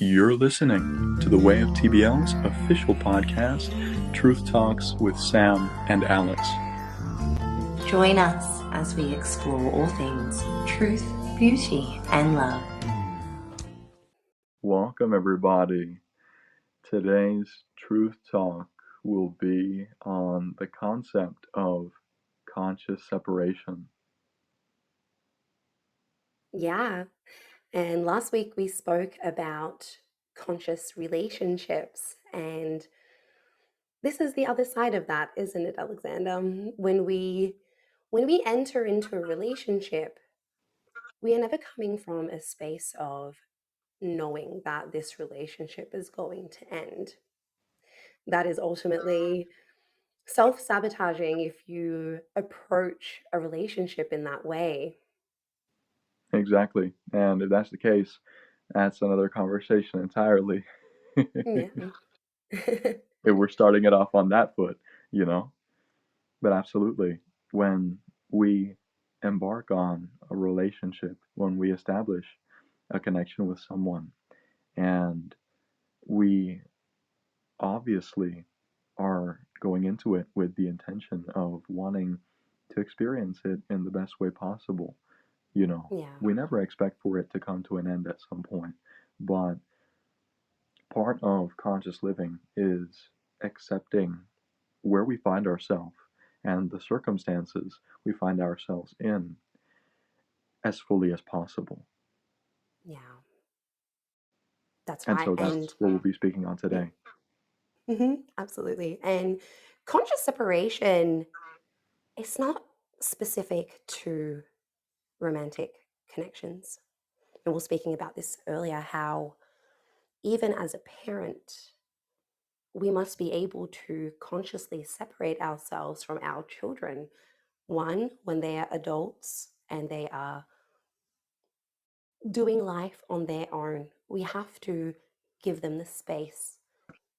You're listening to the Way of TBL's official podcast, Truth Talks with Sam and Alex. Join us as we explore all things truth, beauty, and love. Welcome, everybody. Today's Truth Talk will be on the concept of conscious separation. Yeah. And last week we spoke about conscious relationships. And this is the other side of that, isn't it, Alexander? When we enter into a relationship, we are never coming from a space of knowing that this relationship is going to end. That is ultimately self-sabotaging if you approach a relationship in that way. Exactly. And if that's the case, that's another conversation entirely. Yeah. If we're starting it off on that foot, you know? But absolutely, when we embark on a relationship, when we establish a connection with someone, and we obviously are going into it with the intention of wanting to experience it in the best way possible. Yeah. We never expect for it to come to an end at some point, but part of conscious living is accepting where we find ourselves and the circumstances we find ourselves in as fully as possible. Yeah. That's And right. so that's And what we'll be speaking on yeah. today. Absolutely. And conscious separation is not specific to romantic connections. And we were speaking about this earlier, how even as a parent, we must be able to consciously separate ourselves from our children. One, when they are adults and they are doing life on their own, we have to give them the space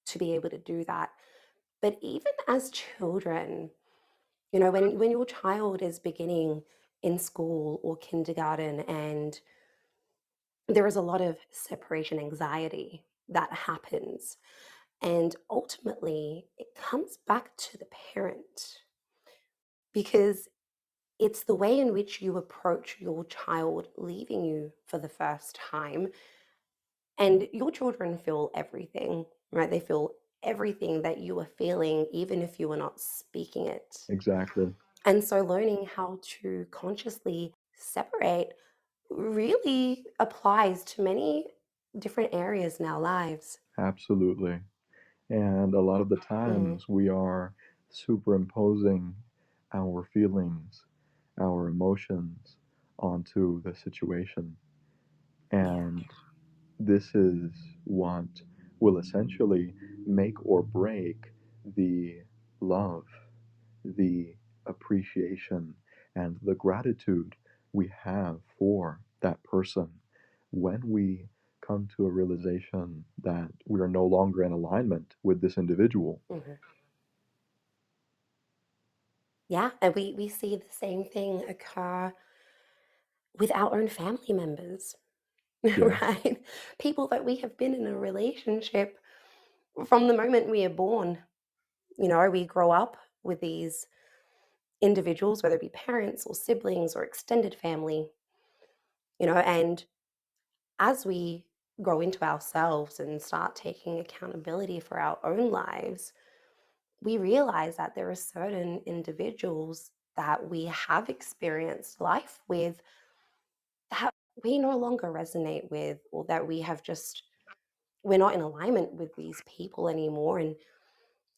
to be able to do that. But even as children, when your child is beginning in school or kindergarten, and there is a lot of separation anxiety that happens, and ultimately it comes back to the parent, because it's the way in which you approach your child leaving you for the first time. And your children feel everything, right? They feel everything that you are feeling, even if you are not speaking it. Exactly. And so learning how to consciously separate really applies to many different areas in our lives. Absolutely. And a lot of the Mm, times we are superimposing our feelings, our emotions onto the situation. yeah, And this is what will essentially make or break the love, the appreciation, and the gratitude we have for that person when we come to a realization that we are no longer in alignment with this individual. mhm. Yeah, and we see the same thing occur with our own family members, Yes, right? People that we have been in a relationship from the moment we are born. We grow up with these individuals, whether it be parents or siblings or extended family, and as we grow into ourselves and start taking accountability for our own lives, we realize that there are certain individuals that we have experienced life with that we no longer resonate with, or that we're not in alignment with these people anymore. And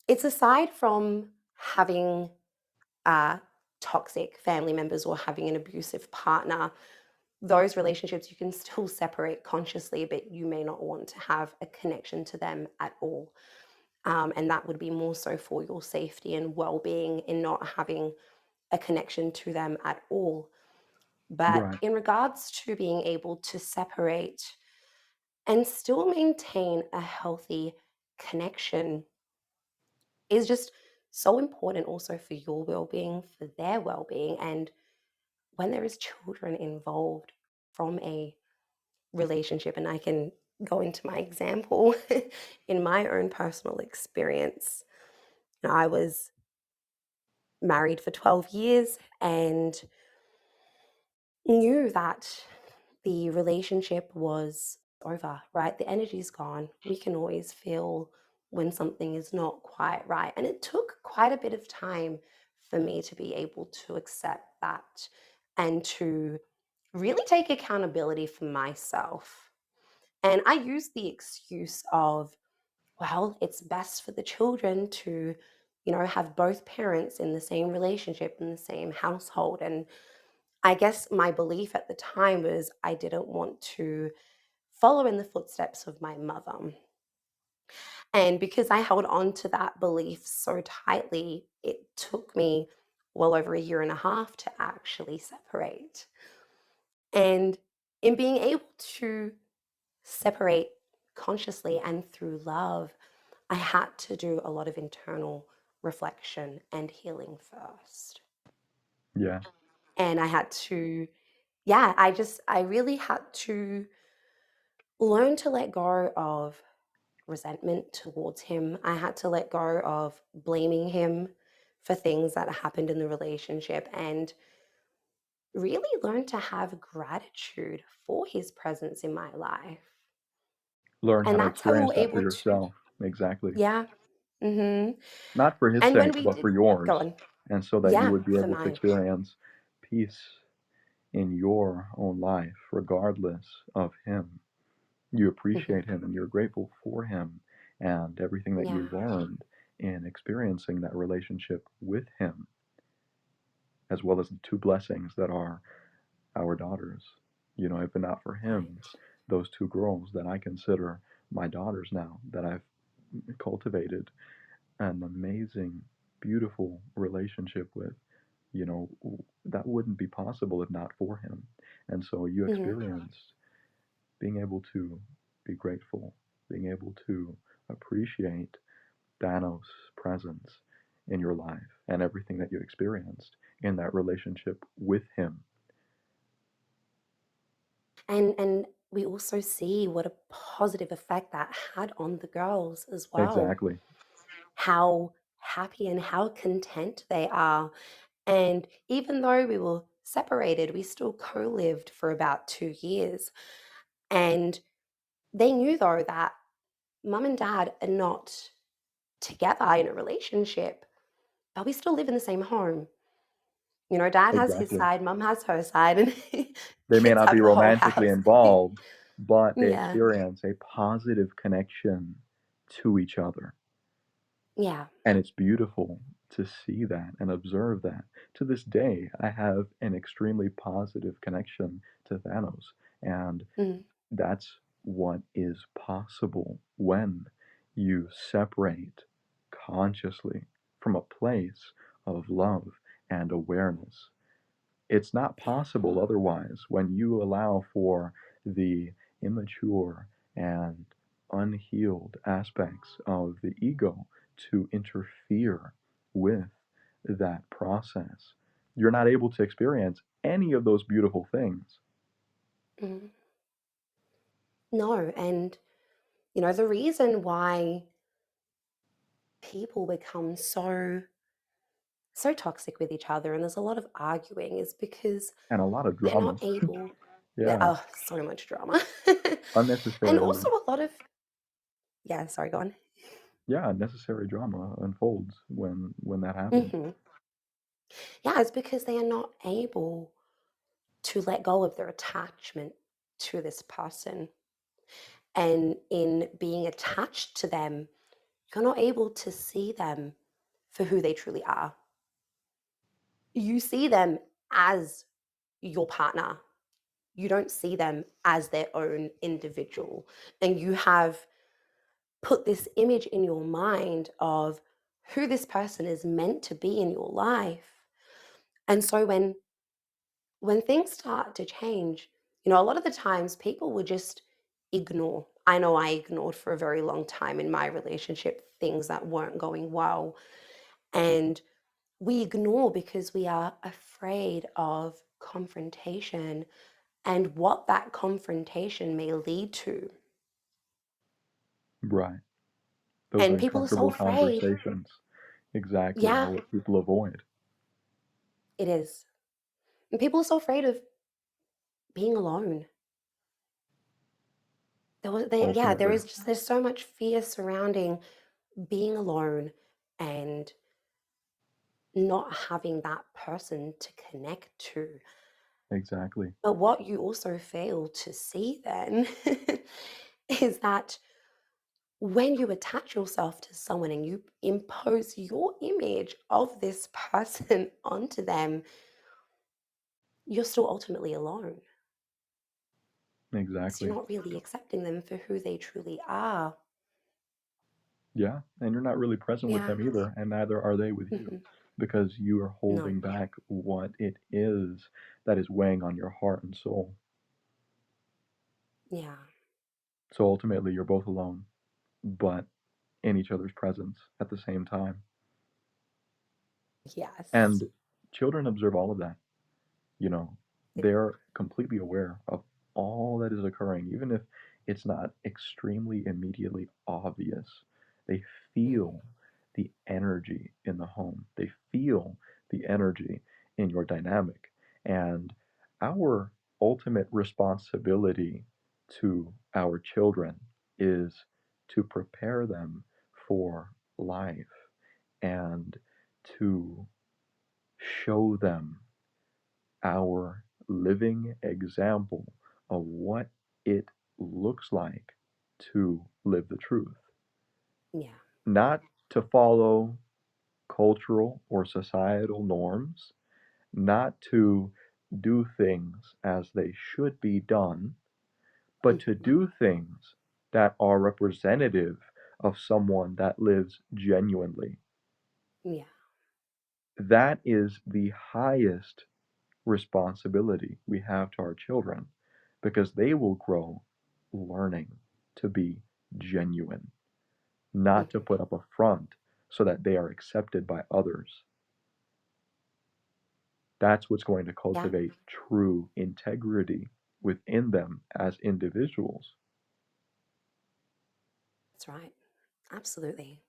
it's aside from having toxic family members or having an abusive partner, those relationships you can still separate consciously, but you may not want to have a connection to them at all. And that would be more so for your safety and well-being in not having a connection to them at all. But right. in regards to being able to separate and still maintain a healthy connection is just so important also for your well-being, for their well-being. And when there is children involved from a relationship, and I can go into my example, in my own personal experience, I was married for 12 years and knew that the relationship was over, right? The energy's gone. We can always feel when something is not quite right. And it took quite a bit of time for me to be able to accept that and to really take accountability for myself. And I use the excuse of, well, it's best for the children to, have both parents in the same relationship, in the same household. And I guess my belief at the time was I didn't want to follow in the footsteps of my mother. And because I held on to that belief so tightly, it took me well over a year and a half to actually separate. And in being able to separate consciously and through love, I had to do a lot of internal reflection and healing first. Yeah. And I had to, yeah, I really had to learn to let go of resentment towards him. I had to let go of blaming him for things that happened in the relationship and really learn to have gratitude for his presence in my life. Learn how And to that's how we experience were that for able to, yourself. Exactly. yeah. Mm-hmm. Not for his And when sake, we but did, for go yours. on. And so that you Yeah, would be for able to mine. experience peace in your own life, regardless of him. You Hmm. appreciate him and you're grateful for him and everything that you Yeah. learned in experiencing that relationship with him, as well as the two blessings that are our daughters. If not for him, Right. those two girls that I consider my daughters now, that I've cultivated an amazing, beautiful relationship with, you know, that wouldn't be possible if not for him. And so you Hmm. experienced being able to be grateful, being able to appreciate Thanos' presence in your life and everything that you experienced in that relationship with him. And we also see what a positive effect that had on the girls as well. Exactly. How happy and how content they are. And even though we were separated, we still co lived for about 2 years. And they knew, though, that mum and dad are not together in a relationship, but we still live in the same home. Dad has his Exactly. side, mum has her side, and They may kids not be have the whole romantically house. involved, but they Yeah. experience a positive connection to each other. Yeah. And it's beautiful to see that and observe that. To this day, I have an extremely positive connection to Thanos. And Mm, that's what is possible when you separate consciously from a place of love and awareness. It's not possible beautiful. otherwise when you allow for the immature and unhealed aspects of the ego to interfere with that process. You're not able to experience any of those beautiful things. Mm. No, and the reason why people become so toxic with each other and there's a lot of arguing is because And a lot of they're not drama. able. Yeah, Yeah, oh, so much drama. And unnecessarily. also a lot of, yeah, sorry, go on. Yeah, unnecessary drama unfolds when that happens. Hmm. Yeah, it's because they are not able to let go of their attachment to this person. And in being attached to them, you're not able to see them for who they truly are. You see them as your partner. You don't see them as their own individual. And you have put this image in your mind of who this person is meant to be in your life. And so when things start to change, a lot of the times people would just ignore. I know I ignored for a very long time in my relationship things that weren't going well. And we ignore because we are afraid of confrontation and what that confrontation may lead to. Right. Those And people are so uncomfortable afraid. conversations exactly are Yeah, what people avoid. it is. And people are so afraid of being alone. Yeah, Ultimately, there's so much fear surrounding being alone and not having that person to connect to. exactly. But what you also fail to see then is that when you attach yourself to someone and you impose your image of this person onto them, you're still ultimately alone because you're Exactly. not really accepting them for who they truly are. Yeah, and you're not really present with Yeah. them either, and neither are they with you, Hmm. because you are No. holding back what it is that is weighing on your heart and soul. Yeah. So ultimately, you're both alone, but in each other's presence at the same time. Yes. And children observe all of that. You know, They do. they're completely aware of all that is occurring, even if it's not extremely immediately obvious. They Mhm. feel the energy in the home, they feel the energy in your dynamic. And our ultimate responsibility to our children is to prepare them for life and to show them our living example of what it looks like to live the truth, Yeah. not to follow cultural or societal norms, not to do things as they should be done, but to Hmm. do things that are representative of someone that lives genuinely. Yeah. That is the highest responsibility we have to our children because they will grow learning to be genuine, not to Hmm. put up a front so that they are accepted by others. That's what's going to Yeah. cultivate true integrity within them as individuals. That's right. Absolutely.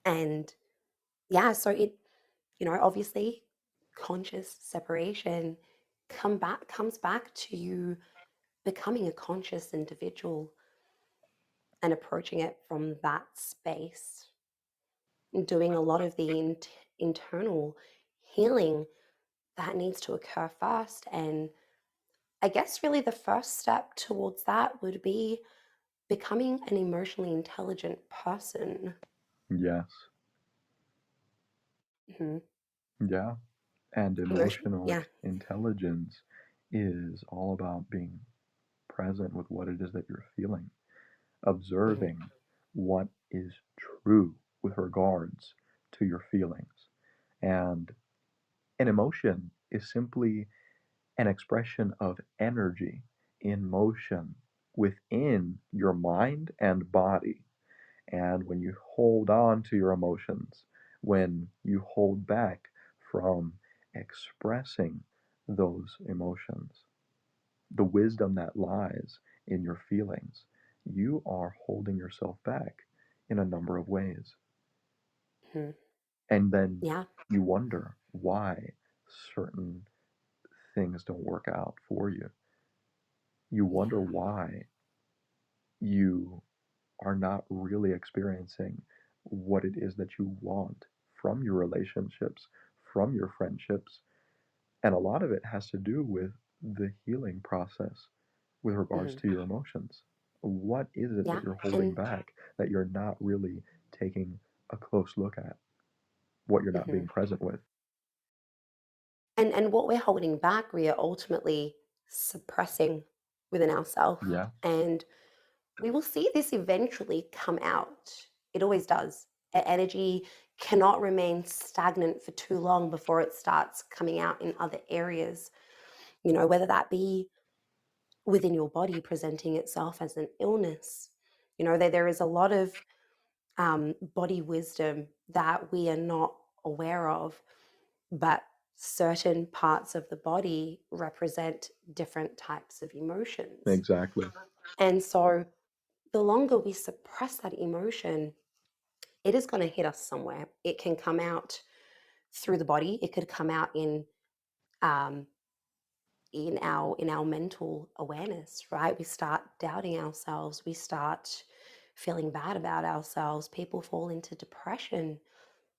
And yeah, so obviously conscious separation comes back to you becoming a conscious individual and approaching it from that space, and doing a lot of the internal healing that needs to occur first. And I guess really the first step towards that would be becoming an emotionally intelligent person. Yes. Hmm. Yeah. And emotional Yeah. intelligence is all about being present with what it is that you're feeling, Hmm. observing what is true with regards to your feelings. And an emotion is simply an expression of energy in motion within your mind and body. And when you hold on to your emotions, when you hold back from expressing those emotions, the wisdom that lies in your feelings, you are holding yourself back in a number of ways. Hmm. And then Yeah. you wonder why certain things don't work out for you. You wonder Yeah. why you are not really experiencing what it is that you want from your relationships, from your friendships. And a lot of it has to do with the healing process with regards Hmm. to your emotions. What is it that Yeah. you're holding And back that you're not really taking a close look at? What you're not mhm. being present with? And what we're holding back, we are ultimately suppressing within ourselves. Yeah, And we will see this eventually come out. It always does. Energy cannot remain stagnant for too long before it starts coming out in other areas, whether that be within your body presenting itself as an illness. There is a lot of body wisdom that we are not aware of, but certain parts of the body represent different types of emotions. exactly. And so the longer we suppress that emotion, it is going to hit us somewhere. It can come out through the body. It could come out um, in our mental awareness, right? We start doubting ourselves. We start feeling bad about ourselves. People fall into depression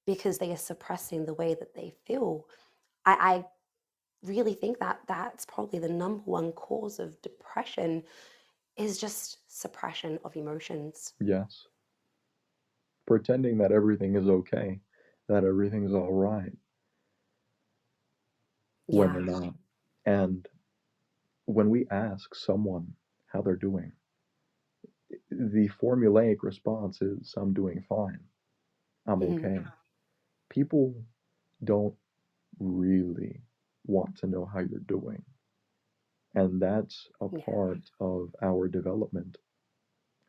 because they are suppressing the way that they feel. I really think that that's probably the number one cause of depression is just suppression of emotions. Yes. Pretending that everything is okay, that everything's all right when they're Yeah. not. And when we ask someone how they're doing, the formulaic response is, I'm doing fine, I'm Hmm. okay. People don't really want to know how you're doing. And that's a Yeah. part of our development,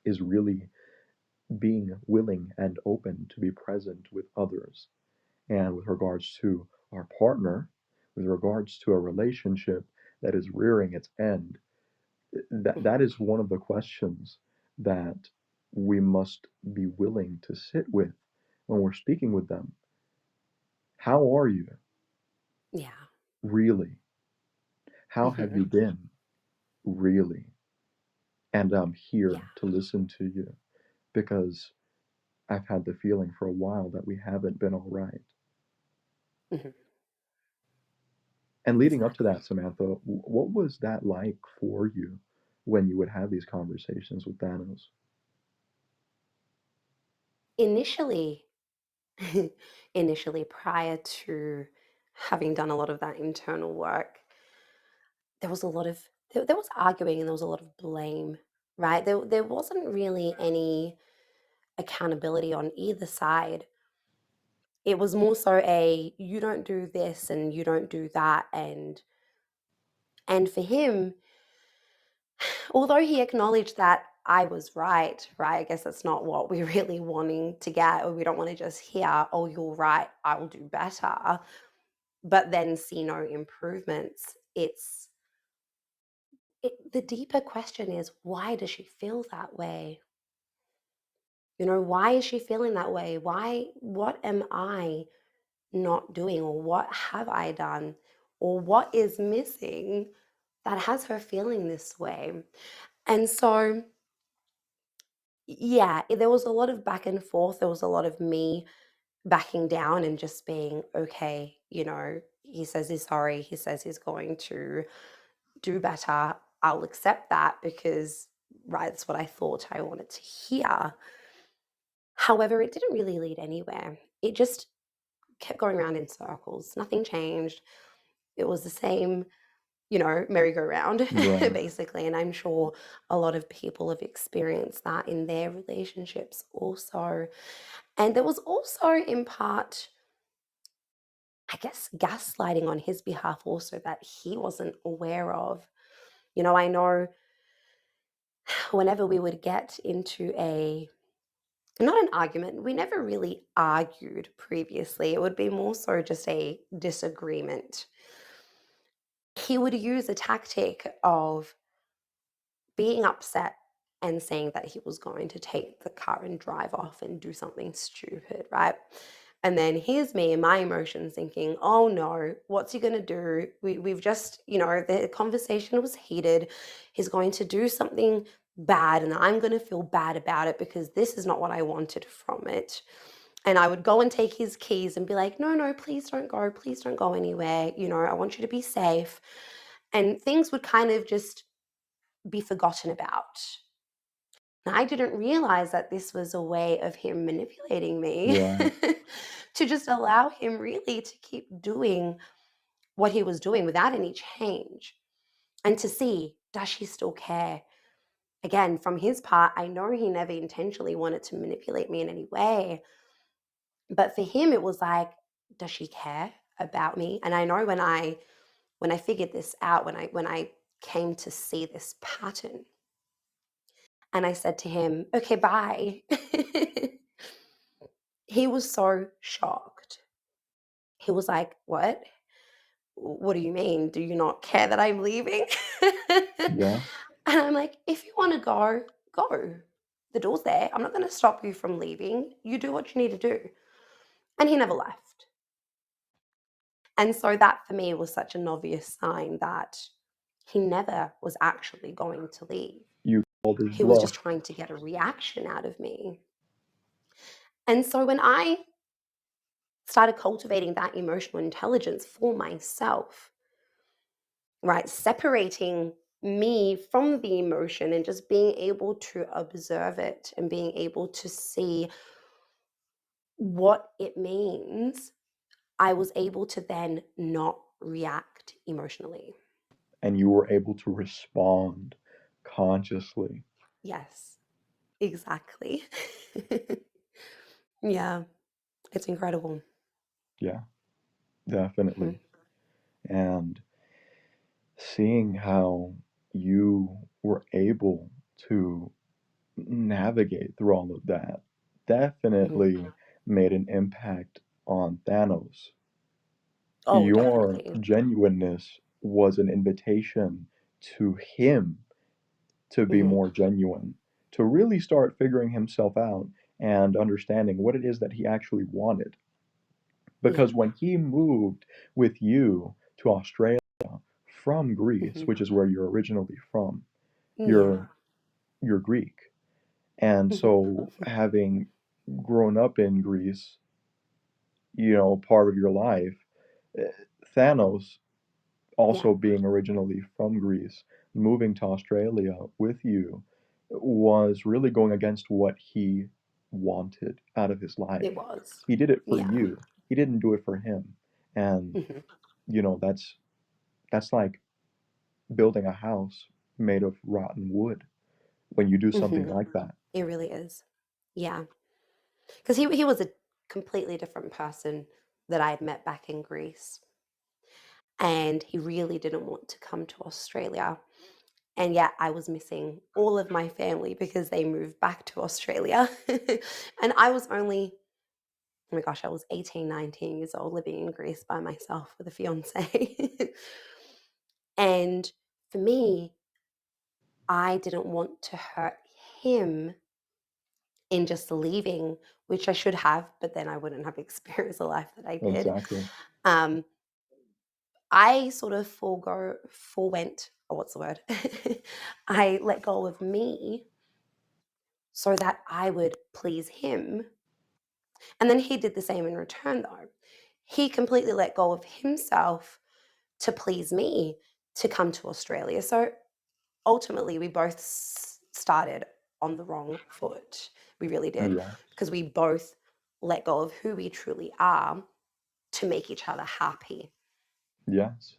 is really being willing and open to be present with others. And with regards to our partner, with regards to a relationship that is rearing its end, that Hmm. is one of the questions that we must be willing to sit with when we're speaking with them. How are you Yeah. really? How have Hmm. you been really? And I'm Yeah. here to listen to you because I've had the feeling for a while that we haven't been all right. Hmm. And leading up to Exactly. that, Samantha, what was that like for you when you would have these conversations with Thanos? Initially, initially prior to having done a lot of that internal work, there was a lot of there was arguing and there was a lot of blame, right? There wasn't really any accountability on either side. It was more so a you don't do this and you don't do that, and for him, although he acknowledged that I was right, right? I guess that's not what we're really wanting to get, or we don't want to just hear, oh, you're right, I will do better, but then see no improvements. The deeper question is, why does she feel that way? Why is she feeling that way? What am I not doing, or what have I done, or what is missing that has her feeling this way? And so, yeah, there was a lot of back and forth. There was a lot of me backing down and just being okay. He says he's sorry. He says he's going to do better. I'll accept that because, right, that's what I thought I wanted to hear. However, it didn't really lead anywhere. It just kept going around in circles. Nothing changed. It was the same, merry-go-round, Right. basically. And I'm sure a lot of people have experienced that in their relationships also. And there was also, in part, I guess, gaslighting on his behalf also that he wasn't aware of. I know whenever we would get into not an argument, we never really argued previously. It would be more so just a disagreement. He would use a tactic of being upset and saying that he was going to take the car and drive off and do something stupid, right? And then here's me and my emotions thinking, oh no, what's he going to do? We've just, the conversation was heated. He's going to do something bad and I'm going to feel bad about it because this is not what I wanted from it. And I would go and take his keys and be like, no, no, please don't go. Please don't go anywhere. I want you to be safe. And things would kind of just be forgotten about. And I didn't realize that this was a way of him manipulating me Right. to just allow him really to keep doing what he was doing without any change and to see, does she still care? Again, from his part, I know he never intentionally wanted to manipulate me in any way. But for him, it was like, does she care about me? And I know when I figured this out, when I came to see this pattern, and I said to him, okay, bye. He was so shocked. He was like, what? What do you mean? Do you not care that I'm leaving? And Yeah. I'm like, if you want to go, go. The door's there. I'm not going to stop you from leaving. You do what you need to do. And he never left. And so that for me was such an obvious sign that he never was actually going to leave. You called his He was just bluff. trying to get a reaction out of me. And so when I started cultivating that emotional intelligence for myself, right, separating me from the emotion and just being able to observe it and being able to see what it means, I was able to then not react emotionally. And you were able to respond consciously. Yes, exactly. Yeah, it's incredible. Yeah, Mhm, definitely. And seeing how you were able to navigate through all of that mhm. definitely made an impact on Thanos. Oh, Your definitely. genuineness was an invitation to him to be Mhm. more genuine, to really start figuring himself out and understanding what it is that he actually wanted. Yeah. Because when he moved with you to Australia from Greece, Mhm. which is where you're originally from, Yeah. you're you're Greek. And Mhm. so having grown up in Greece, part of your life, eh, Thanos Yeah, also being originally from Greece, moving to Australia with you was really going against what he wanted out of his life. it was. He did it for Yeah. you. He didn't do it for him. And Mhm. that's like building a house made of rotten wood when you do something Mhm. like that. It really is. Yeah. Because he was a completely different person that I had met back in Greece. And he really didn't want to come to Australia. And yet I was missing all of my family because they moved back to Australia. And I was only, oh my gosh, I was 18, 19 years old living in Greece by myself with a fiance. And for me, I didn't want to hurt him in just leaving, which I should have, but then I wouldn't have experienced the life that I did. Exactly. Um, I sort of forewent, or what's the word? I let go of me so that I would please him. And then he did the same in return, though. He completely let go of himself to please me to come to Australia. So ultimately, we both started on the wrong foot. We really did, Yeah. because we both let go of who we truly are to make each other happy. Yes.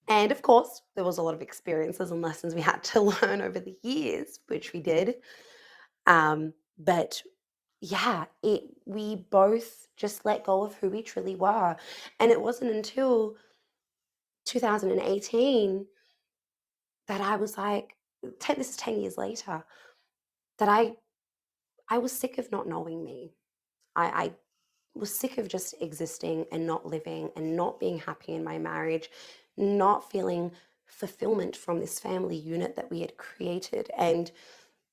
And of course, there was a lot of experiences and lessons we had to learn over the years, which we did. But yeah, we both just let go of who we truly were. And it wasn't until 2018 that I was like, this is 10 years later, that I was sick of not knowing me. I was sick of just existing and not living and not being happy in my marriage, not feeling fulfillment from this family unit that we had created. And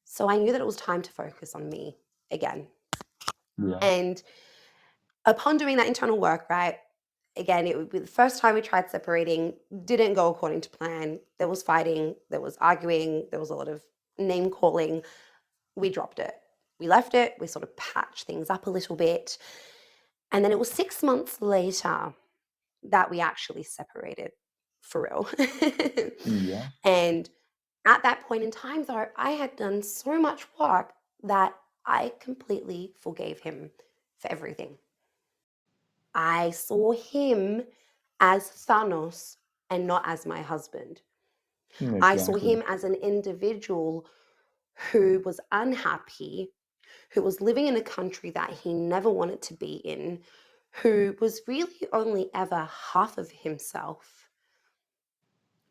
so I knew that it was time to focus on me again. Yeah. And upon doing that internal work, right, again, it would be the first time we tried separating, didn't go according to plan. There was fighting, there was arguing, there was a lot of name calling. We dropped it. We left it. We sort of patched things up a little bit. And then it was 6 months later that we actually separated for real. Yeah. And at that point in time, though, I had done so much work that I completely forgave him for everything. I saw him as Thanos and not as my husband. I saw Exactly. him as an individual who was unhappy, who was living in a country that he never wanted to be in, who was really only ever half of himself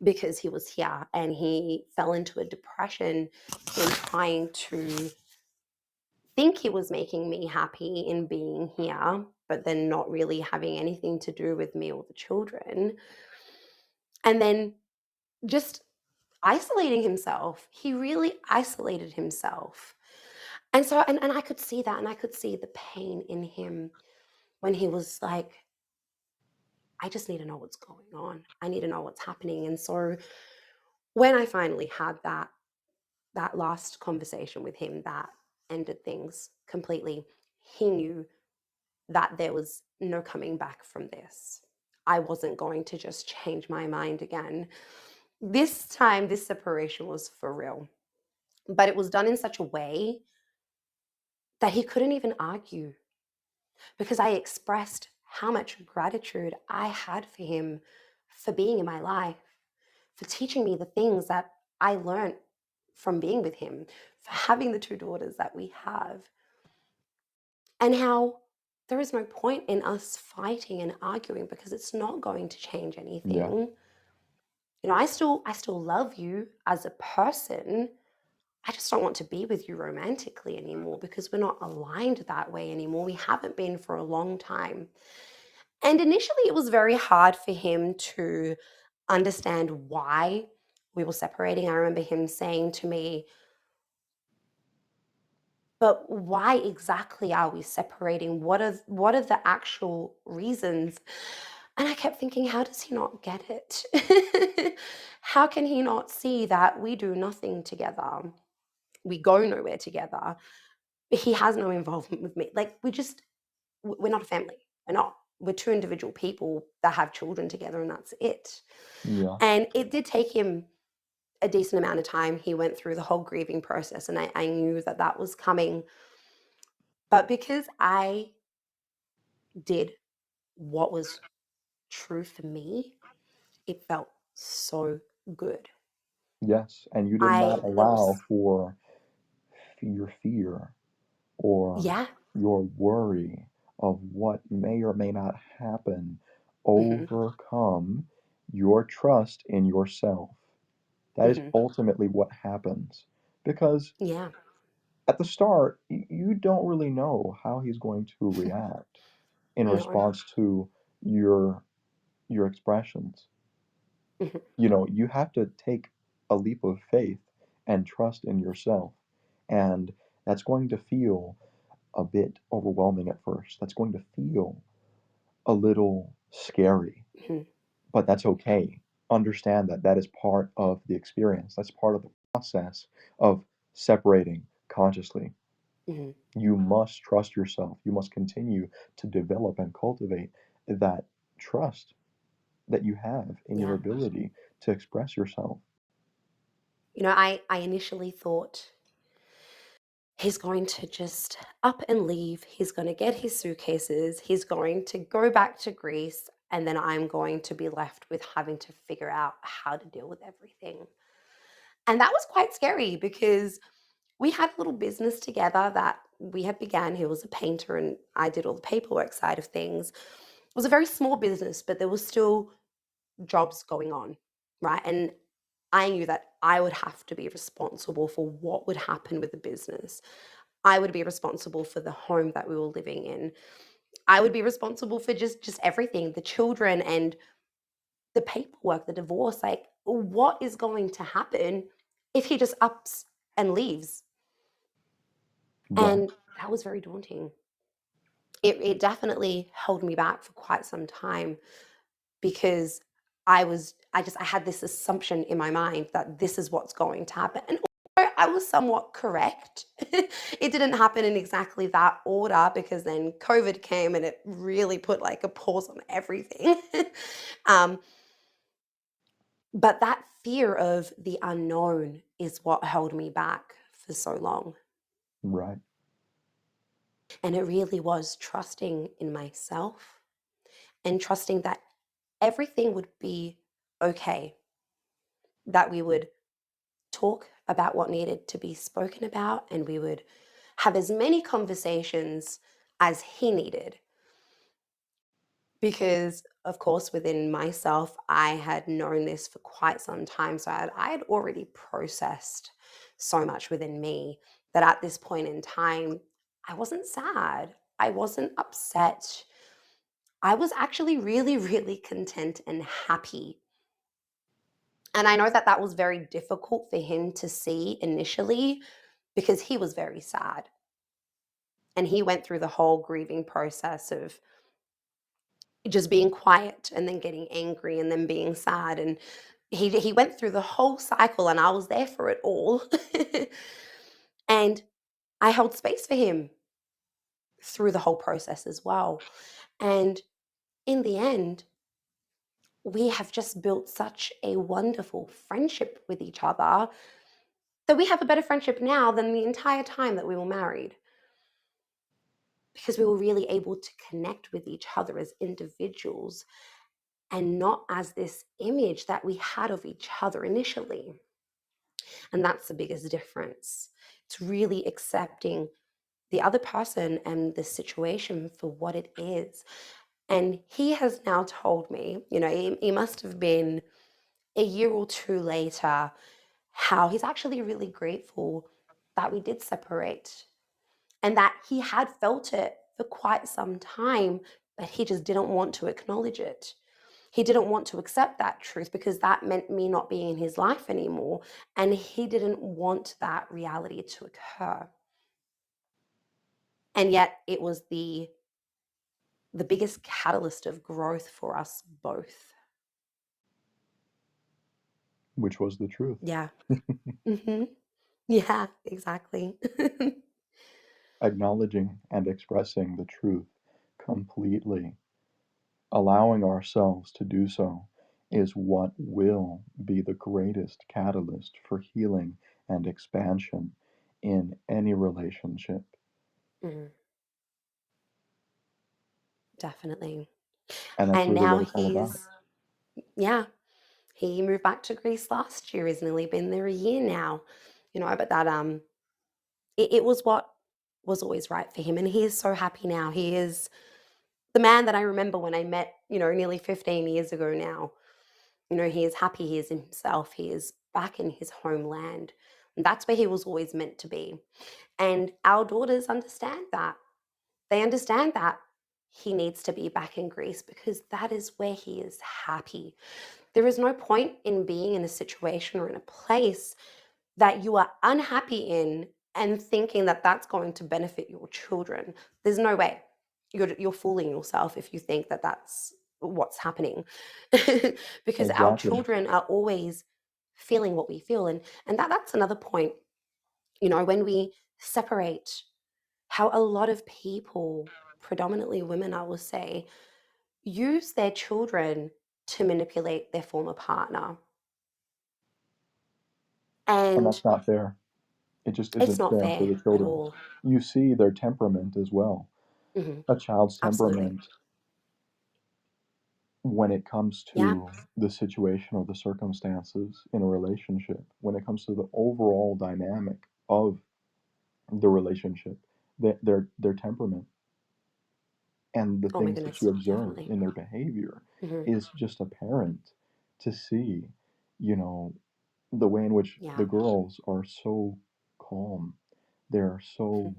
because he was here, and he fell into a depression in trying to think he was making me happy in being here, but then not really having anything to do with me or the children. And then just isolating himself. He really isolated himself. And so, and I could see that, and I could see the pain in him when he was like, I just need to know what's going on. I need to know what's happening. And so when I finally had that last conversation with him that ended things completely, he knew that there was no coming back from this. I wasn't going to just change my mind again. This time, this separation was for real, but it was done in such a way that he couldn't even argue because I expressed how much gratitude I had for him for being in my life, for teaching me the things that I learned from being with him, for having the two daughters that we have, and how there is no point in us fighting and arguing because it's not going to change Yeah. anything. You know, I still love you as a person. I just don't want to be with you romantically anymore because we're not aligned that way anymore. We haven't been for a long time. And initially, it was very hard for him to understand why we were separating. I remember him saying to me, but why exactly are we separating? What are the actual reasons? And I kept thinking, how does he not get it? How can he not see that we do nothing together? We go nowhere together. He has no involvement with me. Like we're not a family. We're not. We're two individual people that have children together, and that's it. Yeah. And it did take him a decent amount of time. He went through the whole grieving process, and I knew that that was coming. But because I did what was true for me, it felt so good. Yes. And you did not There was, allow for your fear or yeah, your worry of what may or may not happen hmm overcome your trust in yourself. That is hmm ultimately what happens. Because yeah, at the start, you don't really know how he's going to react in no, response to your your expressions. hmm You have to take a leap of faith and trust in yourself. And that's going to feel a bit overwhelming at first. That's going to feel a little scary, hmm but that's okay. Understand that that is part of the experience. That's part of the process of separating consciously. hmm You must trust yourself. You must continue to develop and cultivate that trust that you have in your yeah. ability to express yourself. You know, I initially thought he's going to just up and leave. He's going to get his suitcases. He's going to go back to Greece. And then I'm going to be left with having to figure out how to deal with everything. And that was quite scary because we had a little business together that we had began. He was a painter and I did all the paperwork side of things. It was a very small business, but there was still jobs going on, right? And I knew that I would have to be responsible for what would happen with the business. I would be responsible for the home that we were living in. I would be responsible for just everything, the children and the paperwork, the divorce. Like, what is going to happen if he just ups and leaves? Right. And that was very daunting. It definitely held me back for quite some time because I had this assumption in my mind that this is what's going to happen. And although I was somewhat correct, it didn't happen in exactly that order because then COVID came and it really put like a pause on everything. um, but that fear of the unknown is what held me back for so long. Right. And it really was trusting in myself and trusting that everything would be okay, that we would talk about what needed to be spoken about and we would have as many conversations as he needed. Because, of course, within myself, I had known this for quite some time. So I had already processed so much within me that at this point in time, I wasn't sad. I wasn't upset. I was actually really, really content and happy And I know that that was very difficult for him to see initially because he was very sad. And he went through the whole grieving process of just being quiet and then getting angry and then being sad. And he went through the whole cycle, and I was there for it all. And I held space for him through the whole process as well. And in the end, we have just built such a wonderful friendship with each other that we have a better friendship now than the entire time that we were married, because we were really able to connect with each other as individuals and not as this image that we had of each other initially. And that's the biggest difference. It's really accepting the other person and the situation for what it is. And he has now told me, he must have been a year or two later, how he's actually really grateful that we did separate and that he had felt it for quite some time, but he just didn't want to acknowledge it. He didn't want to accept that truth because that meant me not being in his life anymore. And he didn't want that reality to occur. And yet it was the biggest catalyst of growth for us both. which was the truth. Yeah. Hmm. Yeah, exactly. Acknowledging and expressing the truth completely, allowing ourselves to do so, is what will be the greatest catalyst for healing and expansion in any relationship. Mhm, definitely. And that's And really now what it's all about. he's, yeah, he moved back to Greece last year. He's nearly been there a year now, but that it was what was always right for him, and he is so happy now. He is the man that I remember when I met, nearly 15 years ago now. He is happy, he is in himself, he is back in his homeland. And that's where he was always meant to be. And our daughters understand that. They understand that he needs to be back in Greece because that is where he is happy. There is no point in being in a situation or in a place that you are unhappy in and thinking that that's going to benefit your children. There's no way. You're fooling yourself if you think that that's what's happening. Because our Exactly. children are always feeling what we feel. And that's another point, when we separate, how a lot of people, predominantly women, I will say, use their children to manipulate their former partner. And And that's not fair. It just it's isn't not fair for fair the at children. all. You see their temperament as well. Mhm. A child's Absolutely. temperament, when it comes Yeah. to the situation or the circumstances in a relationship, when it comes to the overall dynamic of the relationship, their temperament and the Oh my things that goodness. you observe Definitely. in their behavior Mhm. is just apparent to see, you know, the way in which the Yeah. girls are so calm. They're Mhm. so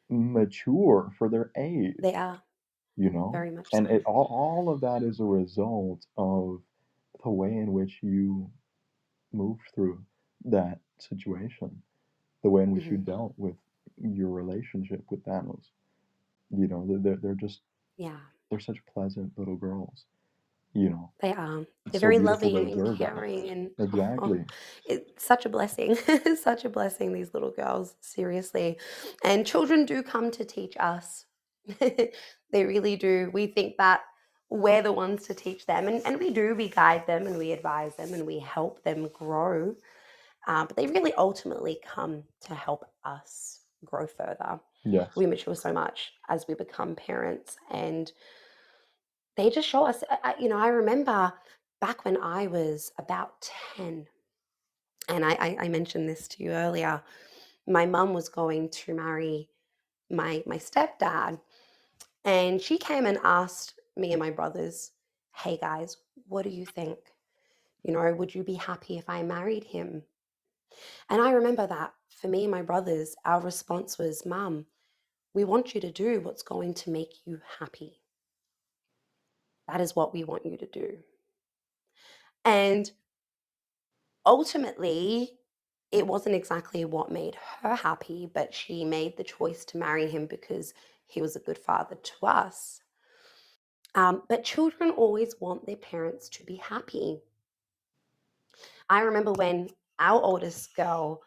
mature for their They age, are you know? very much And so. all of that is a result of the way in which you moved through that situation, the way in which you Mhm. dealt with your relationship with Thanos. You know, they're just, Yeah. they're such pleasant little girls, you know? They are. They're It's so very beautiful to loving and observe that. caring, and Exactly. it's such a blessing. Such a blessing, these little girls, seriously. And children do come to teach us. They really do. We think that we're the ones to teach them, and we do. We guide them and we advise them and we help them grow. But they really ultimately come to help us grow further. Yes. We mature so much as we become parents, and they just show us. I remember back when I was about 10, and I mentioned this to you earlier. My mum was going to marry my stepdad, and she came and asked me and my brothers, "Hey guys, what do you think? Would you be happy if I married him?" And I remember that for me and my brothers, our response was, "Mum, we want you to do what's going to make you happy. That is what we want you to do." And ultimately, it wasn't exactly what made her happy, but she made the choice to marry him because he was a good father to us. But children always want their parents to be happy. I remember when our oldest girl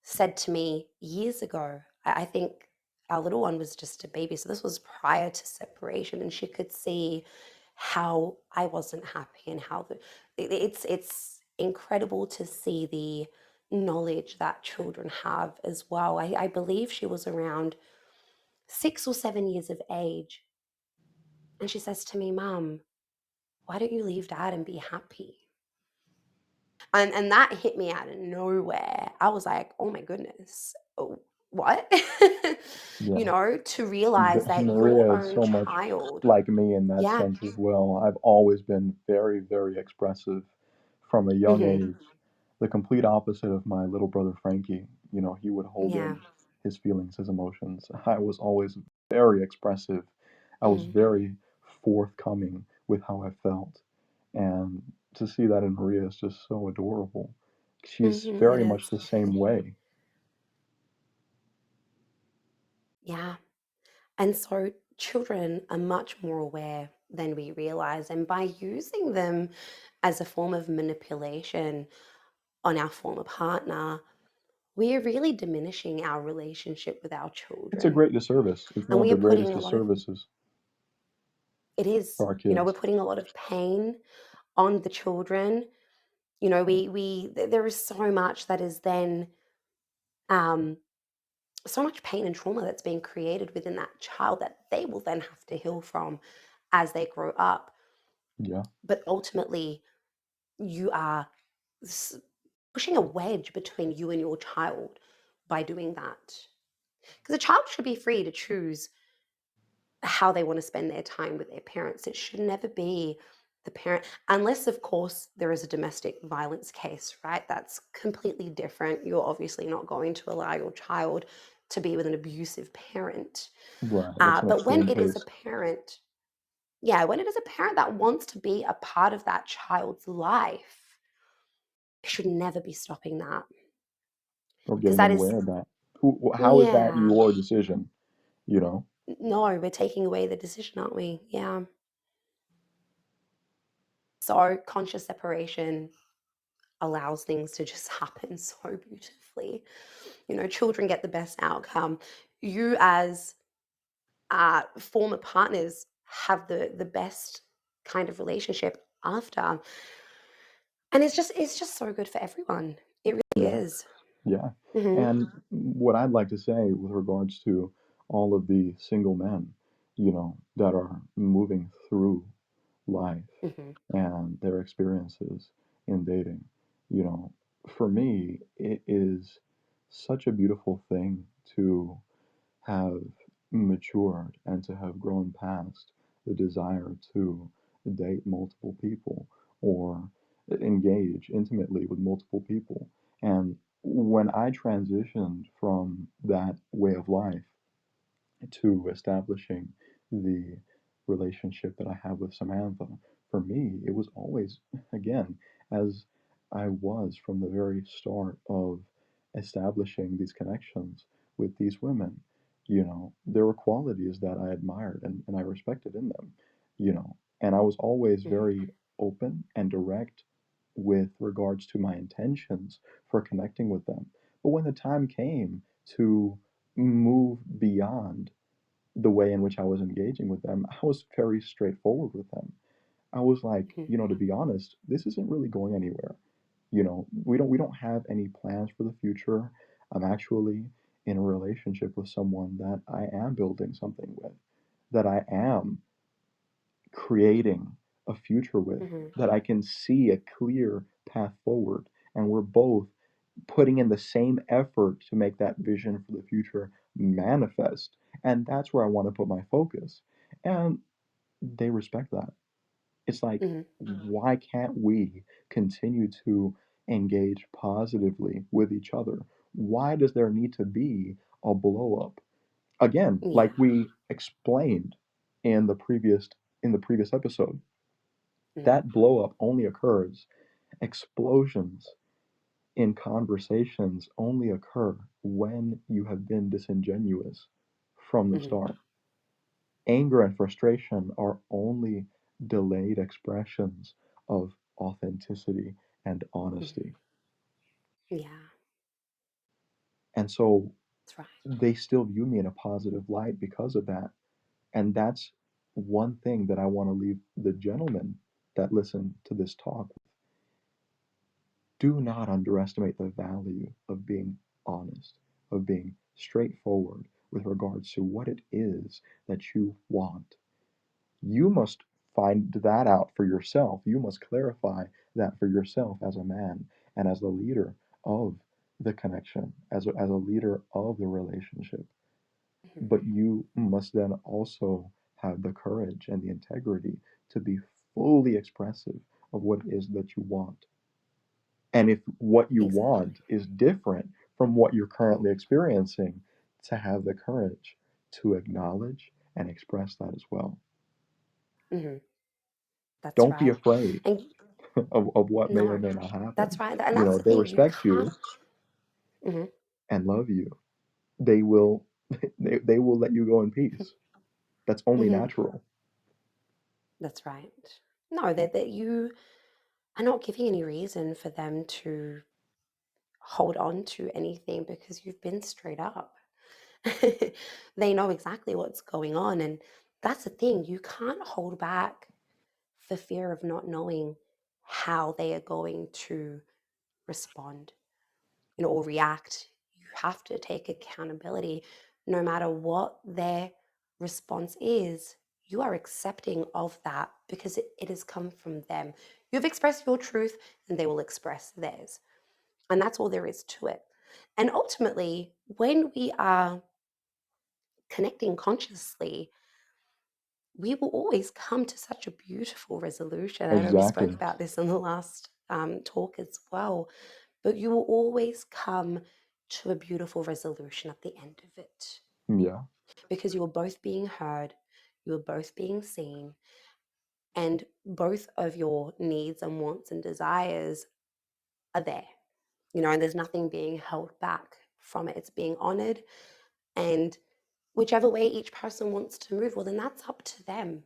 said to me years ago, I think our little one was just a baby, so this was prior to separation, and she could see how I wasn't happy and how it's incredible to see the knowledge that children have as well. I believe she was around 6 or 7 years of age, and she says to me, "Mum, why don't you leave Dad and be happy?" And that hit me out of nowhere. I was like, "Oh my goodness. Oh, what?" Yeah. To realize that your Maria is own so much child. like me in that Yeah. sense as well. I've always been very, very expressive from a young Mhm. age. The complete opposite of my little brother Frankie. He would hold Yeah. in his feelings, his emotions. I was always very expressive. I was Mhm. very forthcoming with how I felt. And to see that in Maria is just so adorable. She's Mhm. It very much is. the same way. Yeah. And so children are much more aware than we realize. And by using them as a form of manipulation on our former partner, we are really diminishing our relationship with our It's a children. great disservice. It's And one of we the are putting greatest a lot of, disservices it is, for our we're kids. putting a lot of pain on the children. There is so much that is then, um, so much pain and trauma that's being created within that child that they will then have to heal from as they grow up. Yeah, But ultimately, you are s- pushing a wedge between you and your child by doing that. Because a child should be free to choose how they want to spend their time with their parents. It should never be the parent, unless, of course, there is a domestic violence case, right? That's completely different. You're obviously not going to allow your child to be with an abusive parent. right. That's an But when extreme it is a case. parent, yeah, when it is a parent that wants to be a part of that child's life, you should never be stopping that Or because getting that in the way is, of that. How is that yeah, your decision? You know? no, we're taking away the decision, aren't we? Yeah. So conscious separation allows things to just happen so beautifully. Children get the best outcome. You, as former partners, have the best kind of relationship after, and it's just so good for everyone. It really Yeah, is. yeah. Hmm. And what I'd like to say with regards to all of the single men, that are moving through life Hmm. and their experiences in dating, you know, for me, it is such a beautiful thing to have matured and to have grown past the desire to date multiple people or engage intimately with multiple people. And when I transitioned from that way of life to establishing the relationship that I have with Samantha, for me, it was always, again, as I was from the very start of establishing these connections with these women. There were qualities that I admired and I respected in them, and I was always Hmm. very open and direct with regards to my intentions for connecting with them. But when the time came to move beyond the way in which I was engaging with them, I was very straightforward with them. I was like, Hmm. to be honest, this isn't really going anywhere. We don't have any plans for the future. I'm actually in a relationship with someone that I am building something with, that I am creating a future with, Hmm. that I can see a clear path forward. And we're both putting in the same effort to make that vision for the future manifest. And that's where I want to put my focus. And they respect that. It's like, Hmm. why can't we continue to engage positively with each other? Why does there need to be a blow up? Again, Yeah. like we explained in the previous episode, Hmm. that blow up only occurs, explosions, in conversations only occur when you have been disingenuous from the Mhm. start. Anger and frustration are only delayed expressions of authenticity and Mhm. honesty. Yeah, And so that's right. they still view me in a positive light because of that. And that's one thing that I want to leave the gentlemen that listen to this talk. Do not underestimate the value of being honest, of being straightforward with regards to what it is that you want. You must find that out for yourself. You must clarify that for yourself as a man and as the leader of the connection, as a leader of the relationship. Mhm. But you must then also have the courage and the integrity to be fully expressive of what it is that you want. And if what you Exactly. want is different from what you're Mhm. currently experiencing, to have the courage to acknowledge and express that as well. Mhm. That's Don't be right. afraid And of what may or no, may not that's happen. right. And You that's know, the they thing. You respect you can't. Mhm. and love you. They will they will let you go in peace. That's only Mhm. natural. That's right. No, that you are not giving any reason for them to hold on to anything because you've been straight up. They know exactly what's going on. And that's the thing. You can't hold back for fear of not knowing how they are going to respond, or react. You have to take accountability no matter what their response is. You are accepting of that because it has come from them. You've expressed your truth and they will express theirs. And that's all there is to it. And ultimately, when we are connecting consciously, we will always come to such a beautiful resolution. I know we spoke Exactly. about this in the last talk as well, but you will always come to a beautiful resolution at the end of it Yeah. because you are both being heard, you are both being seen, and both of your needs and wants and desires are there, and there's nothing being held back from it. It's being honored, and whichever way each person wants to move, well, then that's up to them.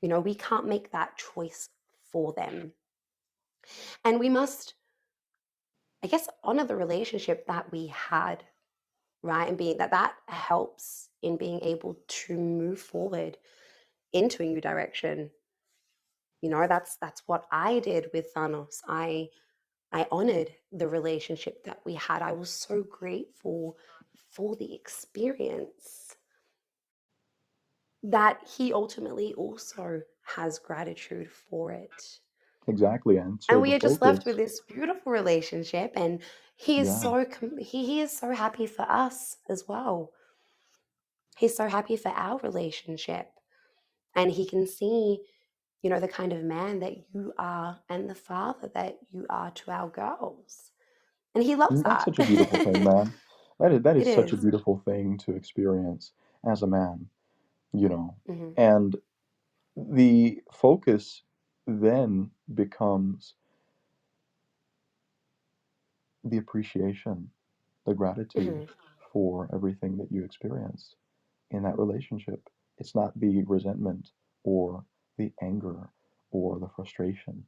We can't make that choice for them. And we must, I guess, honor the relationship that we had, right? And being that helps in being able to move forward into a new direction. That's what I did with Thanos. I honored the relationship that we had. I was so grateful for the experience that he ultimately also has gratitude for it. Exactly. And so And the we are just left with focus, this beautiful relationship, and yeah, he is so happy for us as well. He's so happy for our relationship, and he can see, the kind of man that you are and the father that you are to our girls. And he loves and that's that. such a beautiful thing, man. That It is such a is. beautiful thing to experience as a man, you know. Mm-hmm. And the focus then becomes the appreciation, the gratitude Mm-hmm. for everything that you experienced in that relationship. It's not the resentment or the anger or the frustration.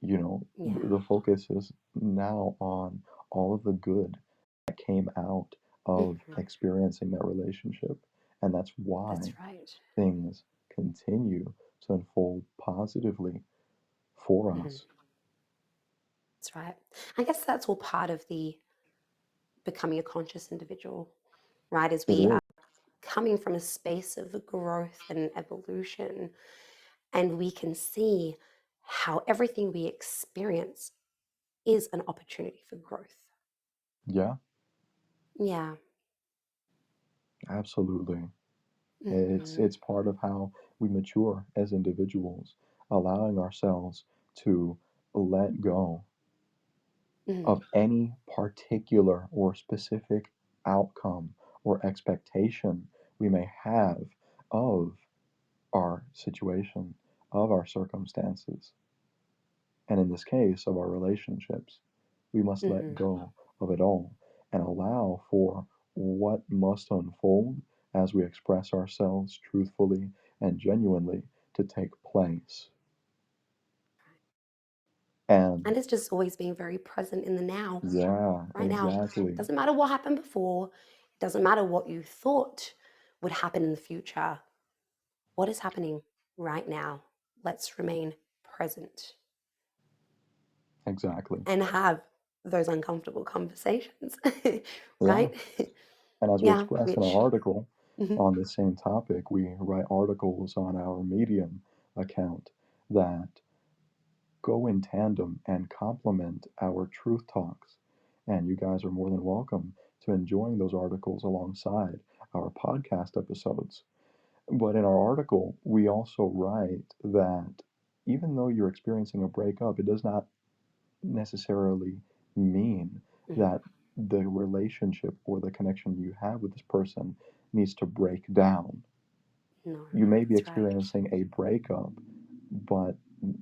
You know, Yeah, the focus is now on all of the good that came out of mm-hmm. experiencing that relationship. And that's That's why right. things continue to unfold positively for Mm-hmm. us. That's right. I guess that's all part of the becoming a conscious individual, right? As It we are is. coming from a space of growth and evolution, and we can see how everything we experience is an opportunity for growth. Yeah, Yeah. absolutely. Mm-hmm. It's part of how we mature as individuals, allowing ourselves to let go Mm-hmm. of any particular or specific outcome or expectation we may have of our situation, of our circumstances, and in this case, of our relationships. We must let go of it all and allow for what must unfold as we express ourselves truthfully and genuinely to take place. And And it's just always being very present in the now, yeah, right now. exactly. Doesn't matter what happened before, it doesn't matter what you thought would happen in the future. What is happening right now? Let's remain present Exactly. and have those uncomfortable conversations, Yeah. right? And as we Yeah, express in our which, article mhm, on this same topic, we write articles on our Medium account that go in tandem and complement our truth talks. And you guys are more than welcome to enjoying those articles alongside our podcast episodes. But in our article, we also write that even though you're experiencing a breakup, it does not necessarily mean mhm, that the relationship or the connection you have with this person needs to break down. no, You may be that's right. experiencing a breakup, but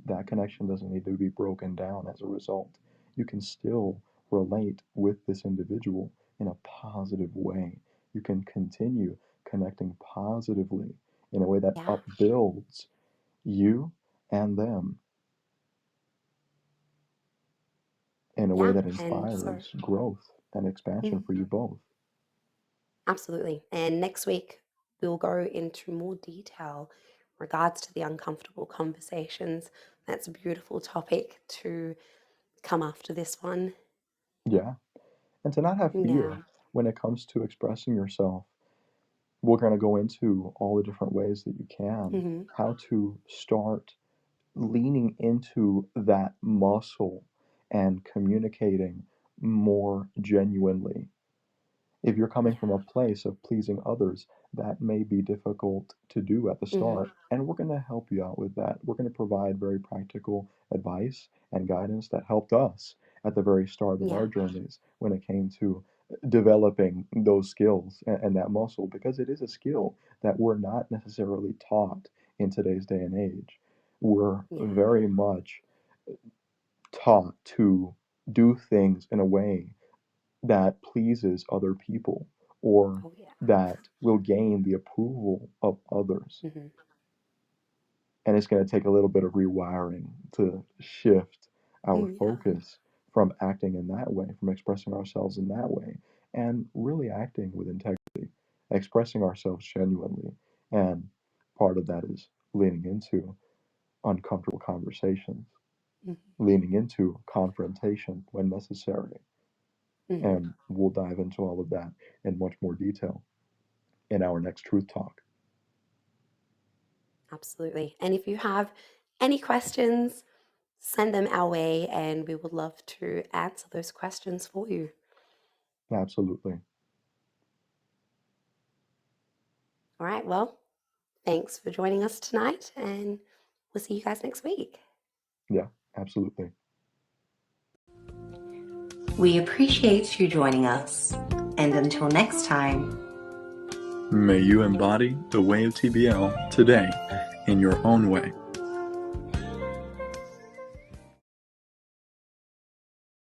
that connection doesn't need to be broken down as a result. You can still relate with this individual in a positive way. You can continue connecting positively in a way that Yeah, upbuilds you and them, in a way yeah. that And so, inspires growth and expansion mhm, for you both. absolutely. And next week, we'll go into more detail regards to the uncomfortable conversations. That's a beautiful topic to come after this one. Yeah. And to not have Yeah. fear when it comes to expressing yourself. We're going to go into all the different ways that you can, Hmm. how to start leaning into that muscle and communicating more genuinely. If you're coming from Yeah. a place of pleasing others, that may be difficult to do at the Hmm. start. And we're going to help you out with that. We're going to provide very practical advice and guidance that helped us at the very start of our Yeah. journeys when it came to developing those skills and that muscle, because it is a skill that we're not necessarily taught in today's day and age. We're Yeah. very much taught to do things in a way that pleases other people or Oh, yeah. that will gain the approval of others. Hmm. And it's going to take a little bit of rewiring to shift our Yeah. focus from acting in that way, from expressing ourselves in that way, and really acting with integrity, expressing ourselves genuinely. And part of that is leaning into uncomfortable conversations, leaning into confrontation when necessary. Hmm. And we'll dive into all of that in much more detail in our next Truth Talk. Absolutely. And if you have any questions, send them our way and we would love to answer those questions for you. Absolutely. All right. Well, thanks for joining us tonight and we'll see you guys next week. Yeah, absolutely. We appreciate you joining us, and until next time, May you embody the way of TBL today in your own way.